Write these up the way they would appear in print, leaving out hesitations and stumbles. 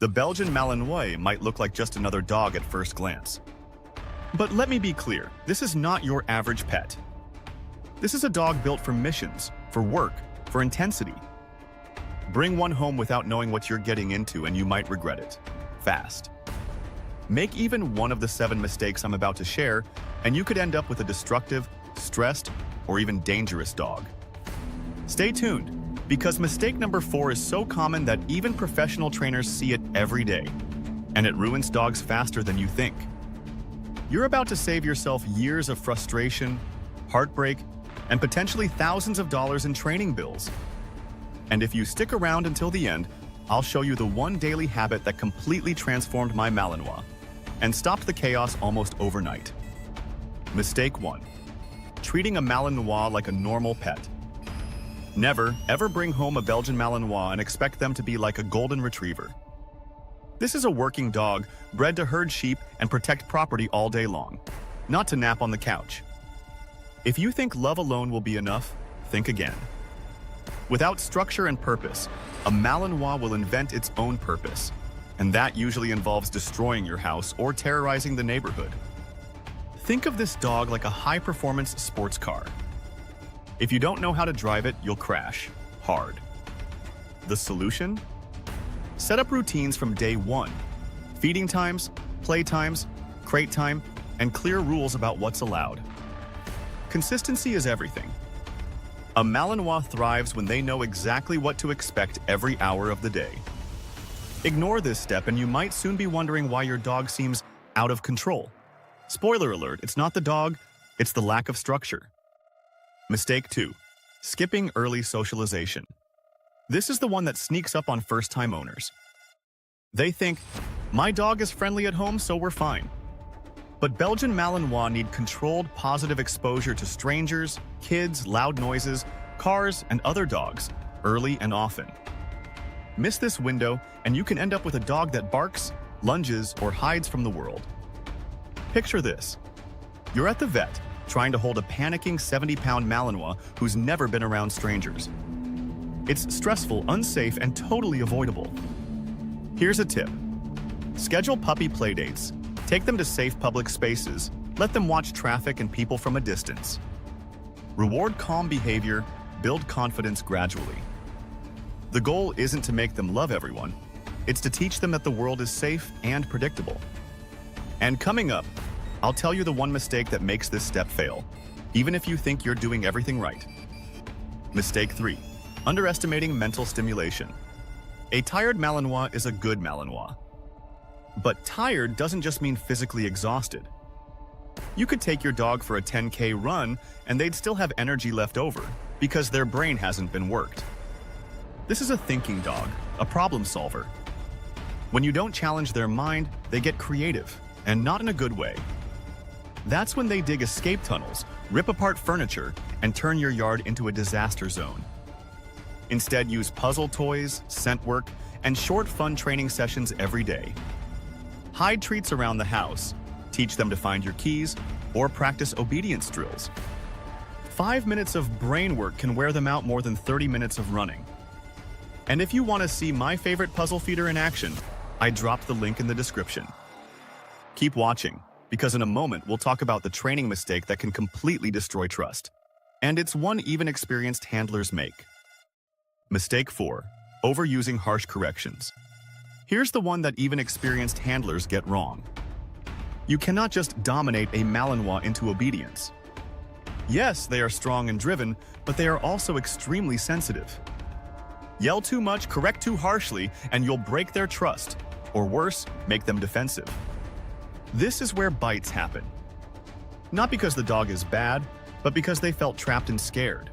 The Belgian Malinois might look like just another dog at first glance. But let me be clear, this is not your average pet. This is a dog built for missions, for work, for intensity. Bring one home without knowing what you're getting into and you might regret it. Fast. Make even one of the 7 mistakes I'm about to share, and you could end up with a destructive, stressed, or even dangerous dog. Stay tuned, because mistake number 4 is so common that even professional trainers see it every day, and it ruins dogs faster than you think. You're about to save yourself years of frustration, heartbreak, and potentially thousands of dollars in training bills. And if you stick around until the end, I'll show you the one daily habit that completely transformed my Malinois and stopped the chaos almost overnight. Mistake 1. Treating a Malinois like a normal pet. Never, ever bring home a Belgian Malinois and expect them to be like a golden retriever. This is a working dog, bred to herd sheep and protect property all day long, not to nap on the couch. If you think love alone will be enough, think again. Without structure and purpose, a Malinois will invent its own purpose, and that usually involves destroying your house or terrorizing the neighborhood. Think of this dog like a high-performance sports car. If you don't know how to drive it, you'll crash hard. The solution? Set up routines from day 1. Feeding times, play times, crate time, and clear rules about what's allowed. Consistency is everything. A Malinois thrives when they know exactly what to expect every hour of the day. Ignore this step and you might soon be wondering why your dog seems out of control. Spoiler alert, it's not the dog, it's the lack of structure. Mistake 2. Skipping early socialization. This is the one that sneaks up on first-time owners. They think, my dog is friendly at home, so we're fine. But Belgian Malinois need controlled positive exposure to strangers, kids, loud noises, cars, and other dogs, early and often. Miss this window, and you can end up with a dog that barks, lunges, or hides from the world. Picture this. You're at the vet, trying to hold a panicking 70-pound Malinois who's never been around strangers. It's stressful, unsafe, and totally avoidable. Here's a tip. Schedule puppy playdates. Take them to safe public spaces. Let them watch traffic and people from a distance. Reward calm behavior, build confidence gradually. The goal isn't to make them love everyone. It's to teach them that the world is safe and predictable. And coming up, I'll tell you the one mistake that makes this step fail, even if you think you're doing everything right. Mistake 3. Underestimating mental stimulation. A tired Malinois is a good Malinois. But tired doesn't just mean physically exhausted. You could take your dog for a 10K run and they'd still have energy left over because their brain hasn't been worked. This is a thinking dog, a problem solver. When you don't challenge their mind, they get creative, and not in a good way. That's when they dig escape tunnels, rip apart furniture, and turn your yard into a disaster zone. Instead, use puzzle toys, scent work, and short fun training sessions every day. Hide treats around the house, teach them to find your keys, or practice obedience drills. 5 minutes of brain work can wear them out more than 30 minutes of running. And if you want to see my favorite puzzle feeder in action, I dropped the link in the description. Keep watching, because in a moment we'll talk about the training mistake that can completely destroy trust. And it's one even experienced handlers make. Mistake 4. Overusing harsh corrections. Here's the one that even experienced handlers get wrong. You cannot just dominate a Malinois into obedience. Yes, they are strong and driven, but they are also extremely sensitive. Yell too much, correct too harshly, and you'll break their trust, or worse, make them defensive. This is where bites happen. Not because the dog is bad, but because they felt trapped and scared.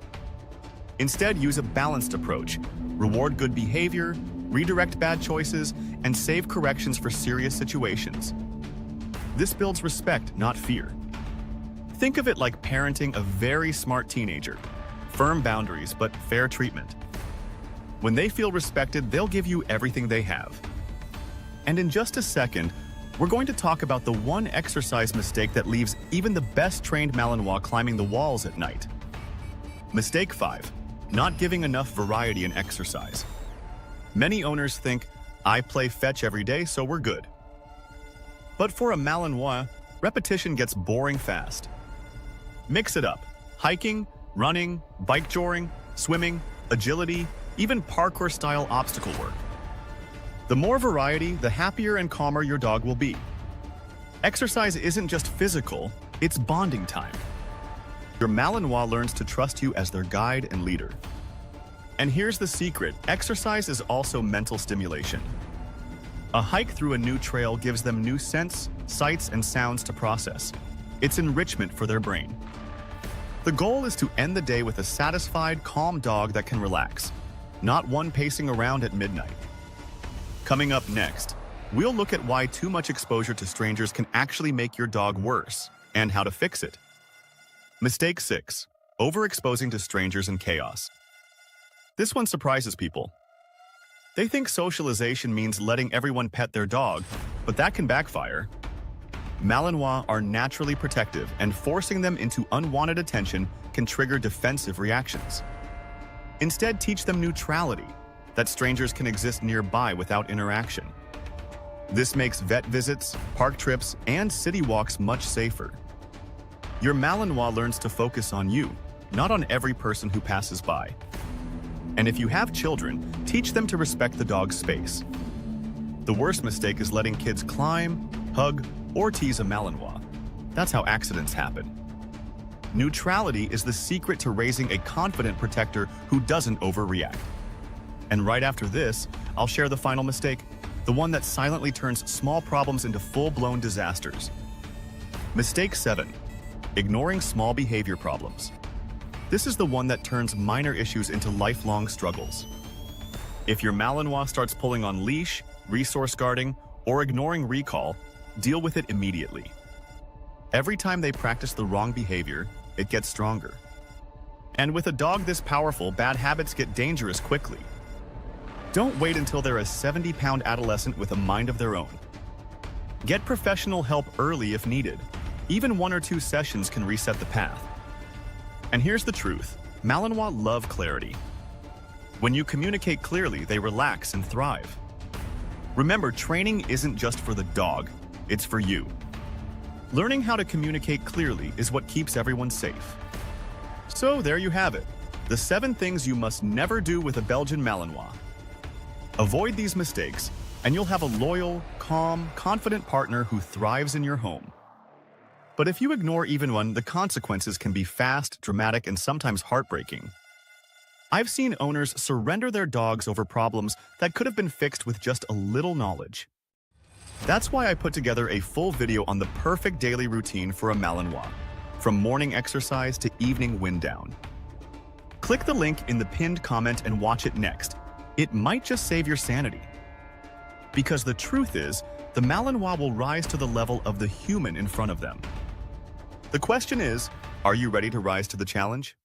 Instead, use a balanced approach. Reward good behavior, redirect bad choices, and save corrections for serious situations. This builds respect, not fear. Think of it like parenting a very smart teenager. Firm boundaries, but fair treatment. When they feel respected, they'll give you everything they have. And in just a second, we're going to talk about the one exercise mistake that leaves even the best trained Malinois climbing the walls at night. Mistake 5. Not giving enough variety in exercise. Many owners think, I play fetch every day, so we're good. But for a Malinois, repetition gets boring fast. Mix it up. Hiking, running, bike joring, swimming, agility, even parkour-style obstacle work. The more variety, the happier and calmer your dog will be. Exercise isn't just physical, it's bonding time. Your Malinois learns to trust you as their guide and leader. And here's the secret, exercise is also mental stimulation. A hike through a new trail gives them new scents, sights, and sounds to process. It's enrichment for their brain. The goal is to end the day with a satisfied, calm dog that can relax, not one pacing around at midnight. Coming up next, we'll look at why too much exposure to strangers can actually make your dog worse, and how to fix it. Mistake 6. Overexposing to strangers and chaos. This one surprises people. They think socialization means letting everyone pet their dog, but that can backfire. Malinois are naturally protective, and forcing them into unwanted attention can trigger defensive reactions. Instead, teach them neutrality, that strangers can exist nearby without interaction. This makes vet visits, park trips, and city walks much safer. Your Malinois learns to focus on you, not on every person who passes by. And if you have children, teach them to respect the dog's space. The worst mistake is letting kids climb, hug, or tease a Malinois. That's how accidents happen. Neutrality is the secret to raising a confident protector who doesn't overreact. And right after this, I'll share the final mistake, the one that silently turns small problems into full-blown disasters. Mistake 7. Ignoring small behavior problems. This is the one that turns minor issues into lifelong struggles. If your Malinois starts pulling on leash, resource guarding, or ignoring recall, deal with it immediately. Every time they practice the wrong behavior, it gets stronger. And with a dog this powerful, bad habits get dangerous quickly. Don't wait until they're a 70-pound adolescent with a mind of their own. Get professional help early if needed. Even 1 or 2 sessions can reset the path. And here's the truth, Malinois love clarity. When you communicate clearly, they relax and thrive. Remember, training isn't just for the dog, it's for you. Learning how to communicate clearly is what keeps everyone safe. So there you have it, the 7 things you must never do with a Belgian Malinois. Avoid these mistakes, and you'll have a loyal, calm, confident partner who thrives in your home. But if you ignore even one, the consequences can be fast, dramatic, and sometimes heartbreaking. I've seen owners surrender their dogs over problems that could have been fixed with just a little knowledge. That's why I put together a full video on the perfect daily routine for a Malinois, from morning exercise to evening wind down. Click the link in the pinned comment and watch it next. It might just save your sanity. Because the truth is, the Malinois will rise to the level of the human in front of them. The question is, are you ready to rise to the challenge?